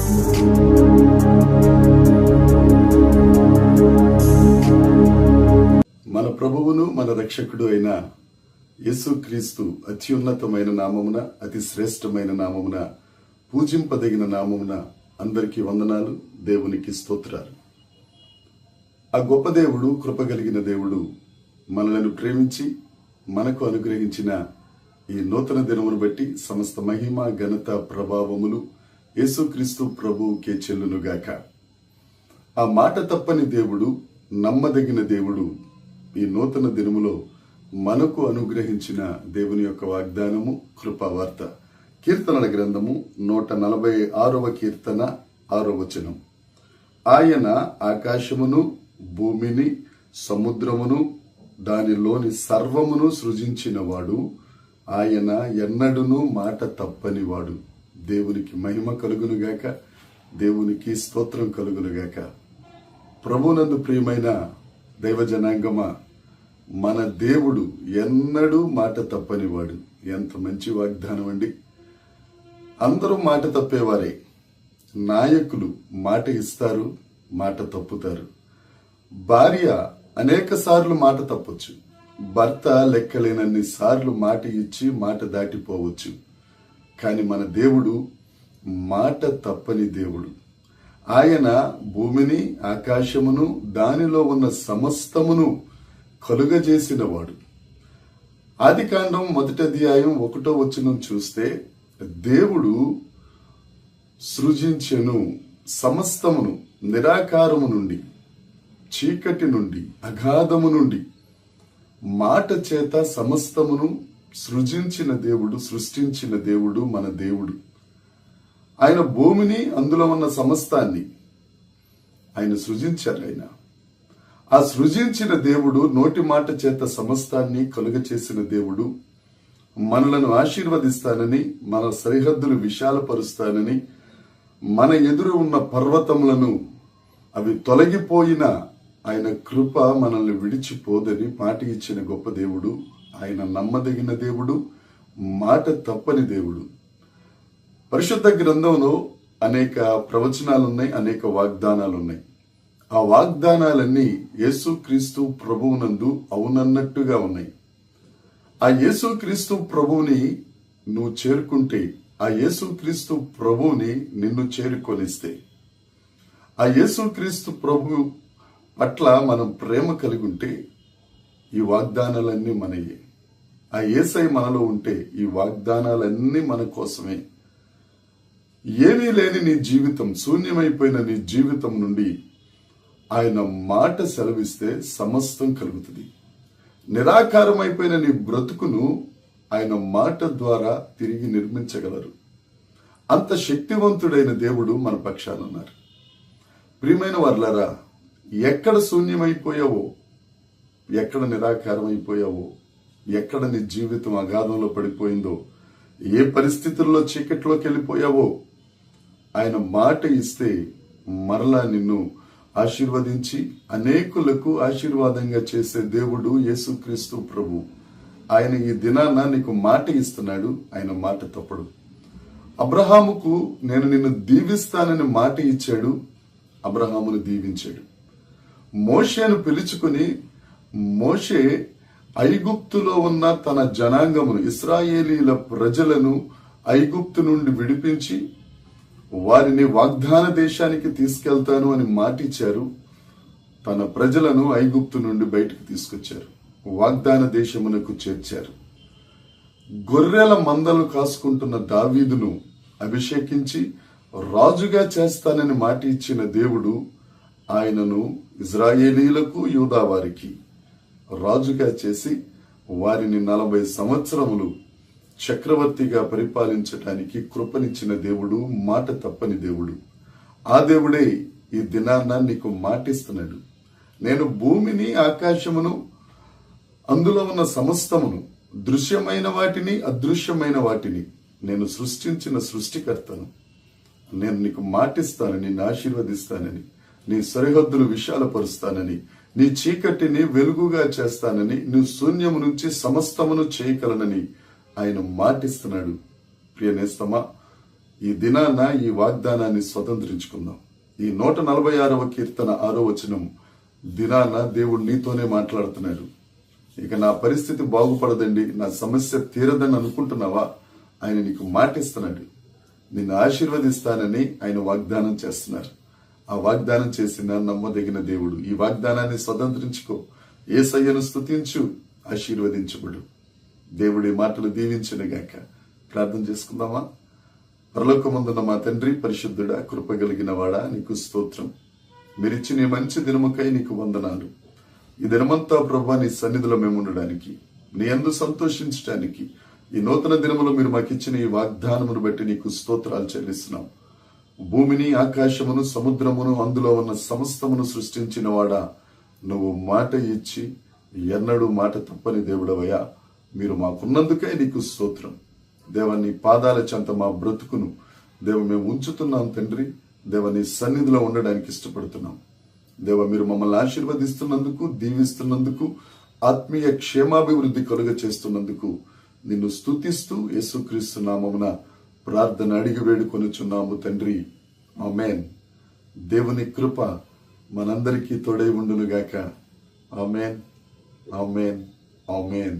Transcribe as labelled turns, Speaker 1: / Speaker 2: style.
Speaker 1: మన ప్రభువును మన రక్షకుడు అయిన యేసుక్రీస్తు అత్యున్నతమైన నామమున, అతి శ్రేష్టమైన నామమున, పూజింపదగిన నామమున అందరికీ వందనాలు. దేవునికి స్తోత్రాలు. ఆ గొప్ప దేవుడు, కృపగలిగిన దేవుడు మనలను ప్రేమించి మనకు అనుగ్రహించిన ఈ నూతన దినమును బట్టి సమస్త మహిమ, ఘనత, ప్రభావములు యేసుక్రీస్తు ప్రభువుకే చెల్లునుగాక. ఆ మాట తప్పని దేవుడు, నమ్మదగిన దేవుడు ఈ నూతన దినములో మనకు అనుగ్రహించిన దేవుని యొక్క వాగ్దానము, కృపావార్త. కీర్తనల గ్రంథము 146వ కీర్తన 6వ వచనం. ఆయన ఆకాశమును, భూమిని, సముద్రమును, దానిలోని సర్వమును సృజించినవాడు. ఆయన ఎన్నడూను మాట తప్పనివాడు. దేవునికి మహిమ కలుగునుగాక, దేవునికి స్తోత్రం కలుగునుగాక. ప్రభునందు ప్రియమైన దైవ జనాంగమా, మన దేవుడు ఎన్నడూ మాట తప్పనివాడు. ఎంత మంచి వాగ్దానం అండి. అందరూ మాట తప్పేవారే. నాయకులు మాట ఇస్తారు, మాట తప్పుతారు. భార్య అనేక సార్లు మాట తప్పొచ్చు. భర్త లెక్కలేనన్ని సార్లు మాట ఇచ్చి మాట దాటిపోవచ్చు. కానీ మన దేవుడు మాట తప్పని దేవుడు. ఆయన భూమిని, ఆకాశమును, దానిలో ఉన్న సమస్తమును కలుగజేసినవాడు. ఆదికాండం 1వ అధ్యాయం 1వ వచనం చూస్తే, దేవుడు సృజించెను సమస్తమును, నిరాకారము నుండి, చీకటి నుండి, అగాధము నుండి మాట చేత సమస్తమును సృజించిన దేవుడు, సృష్టించిన దేవుడు మన దేవుడు. ఆయన భూమిని, అందులో ఉన్న సమస్తాన్ని ఆయన సృజించారు. ఆ సృజించిన దేవుడు నోటి మాట చేత సమస్తాన్ని కలుగచేసిన దేవుడు మనలను ఆశీర్వదిస్తానని, మన సరిహద్దులు విశాలపరుస్తానని, మన ఎదురు ఉన్న పర్వతములను అవి తొలగిపోయిన ఆయన కృప మనల్ని విడిచిపోదని మాట ఇచ్చిన గొప్ప దేవుడు. ఆయన నమ్మదగిన దేవుడు, మాట తప్పని దేవుడు. పరిశుద్ధ గ్రంథంలో అనేక ప్రవచనాలున్నాయి, అనేక వాగ్దానాలున్నాయి. ఆ వాగ్దానాలన్నీ యేసుక్రీస్తు ప్రభువునందు అవునన్నట్టుగా ఉన్నాయి. ఆ యేసుక్రీస్తు ప్రభువుని నువ్వు చేరుకుంటే, ఆ యేసుక్రీస్తు ప్రభువుని నిన్ను చేరుకొనిస్తే, ఆ యేసుక్రీస్తు ప్రభు పట్ల మనం ప్రేమ కలిగి ఉంటే ఈ వాగ్దానాలన్నీ మనయే. ఆ యేసై మనలో ఉంటే ఈ వాగ్దానాలన్నీ మన కోసమే. ఏమీ లేని నీ జీవితం, శూన్యమైపోయిన నీ జీవితం నుండి ఆయన మాట సెలవిస్తే సమస్తం కలుగుతుంది. నిరాకారమైపోయిన నీ బ్రతుకును ఆయన మాట ద్వారా తిరిగి నిర్మించగలరు. అంత శక్తివంతుడైన దేవుడు మన పక్షాన ఉన్నారు. ప్రియమైన వారలారా, ఎక్కడ శూన్యమైపోయావో, ఎక్కడ నిరాకారమైపోయావో, ఎక్కడ నీ జీవితం అగాధంలో పడిపోయిందో, ఏ పరిస్థితుల్లో చీకట్లోకి వెళ్ళిపోయావో, ఆయన మాట ఇస్తే మరలా నిన్ను ఆశీర్వదించి అనేకులకు ఆశీర్వాదంగా చేసే దేవుడు యేసుక్రీస్తు ప్రభు. ఆయన ఈ దినాన నీకు మాట ఇస్తున్నాడు. ఆయన మాట తప్పడు. అబ్రహాముకు నేను నిన్ను దీవిస్తానని మాట ఇచ్చాడు. అబ్రహామును దీవించాడు. మోషేను పిలుచుకుని, మోషే ఐగుప్తులో ఉన్న తన జనాంగమును, ఇశ్రాయేలీల ప్రజలను ఐగుప్తు నుండి విడిపించి వారిని వాగ్దాన దేశానికి తీసుకెళ్తాను అని మాటిచ్చారు. తన ప్రజలను ఐగుప్తు నుండి బయటకు తీసుకొచ్చారు, వాగ్దాన దేశమునకు చేర్చారు. గొర్రెల మందలు కాసుకుంటున్న దావీదును అభిషేకించి రాజుగా చేస్తానని మాట ఇచ్చిన దేవుడు ఆయనను ఇశ్రాయేలీలకు, యూదా వారికి రాజుగా చేసి వారిని 40 సంవత్సరములు చక్రవర్తిగా పరిపాలించడానికి కృపనిచ్చిన దేవుడు, మాట తప్పని దేవుడు. ఆ దేవుడే ఈ దినాన్న నీకు మాటిస్తున్నాడు. నేను భూమిని, ఆకాశమును, అందులో ఉన్న సమస్తమును, దృశ్యమైన వాటిని, అదృశ్యమైన వాటిని నేను సృష్టించిన సృష్టికర్తను. నేను నీకు మాటిస్తాను, నిన్ను ఆశీర్వదిస్తానని, నీ సరిహద్దులు విశాలపరుస్తానని, నీ చీకటిని వెలుగుగా చేస్తానని, నువ్వు శూన్యము నుంచి సమస్తమును చేయగలనని ఆయన మాటిస్తున్నాడు. ప్రియ నేస్తమా, ఈ దినాన ఈ వాగ్దానాన్ని స్వతంత్రించుకుందాం. ఈ 146వ కీర్తన 6వ వచనం దినాన దేవుడు నీతోనే మాట్లాడుతున్నాడు. ఇక నా పరిస్థితి బాగుపడదండి, నా సమస్య తీరదని అనుకుంటున్నావా? ఆయన నీకు మాటిస్తున్నాడు. నిన్ను ఆశీర్వదిస్తానని ఆయన వాగ్దానం చేస్తున్నారు. ఆ వాగ్దానం చేసిన నమ్మదగిన దేవుడు. ఈ వాగ్దానాన్ని స్వతంత్రించుకో. యేసయ్యను స్తుతించు, ఆశీర్వదించబడు. దేవుడి మాటలు దీవించునుగాక. ప్రార్థన చేసుకుందామా? పరలోకమందున్న మా తండ్రి, పరిశుద్ధుడా, కృపగలిగిన వాడా, నీకు స్తోత్రం. మీరిచ్చిన ఈ మంచి దినముకై నీకు వందనాలు. ఈ దినమంతా ప్రభువా నీ సన్నిధిలో మేము ఉండడానికి, నీ యందు సంతోషించడానికి, ఈ నూతన దినములో మీరు మాకు ఇచ్చిన ఈ వాగ్దానమును బట్టి నీకు స్తోత్రాలు చెల్లిస్తున్నాం. భూమిని, ఆకాశమును, సముద్రమును, అందులో ఉన్న సమస్తమును సృష్టించిన వాడా, నువ్వు మాట ఇచ్చి ఎన్నడూ మాట తప్పని దేవుడవయ్యా. మీరు మాకున్నందుకై నీకు స్తోత్రం. దేవ, నీ పాదాల చెంత మా బ్రతుకును దేవ మేము ఉంచుతున్నాం తండ్రి. దేవ, నీ సన్నిధిలో ఉండడానికి ఇష్టపడుతున్నాం. దేవ, మీరు మమ్మల్ని ఆశీర్వదిస్తున్నందుకు, దీవిస్తున్నందుకు, ఆత్మీయ క్షేమాభివృద్ధి కలుగ చేస్తున్నందుకు నిన్ను స్తుతిస్తూ యేసుక్రీస్తు నామమున ప్రార్థన అడిగి వేడుకొనుచున్నాము తండ్రి. ఆమేన్. దేవుని కృప మనందరికీ తోడై ఉండునుగాక. ఆమేన్, ఆమేన్, ఆమేన్.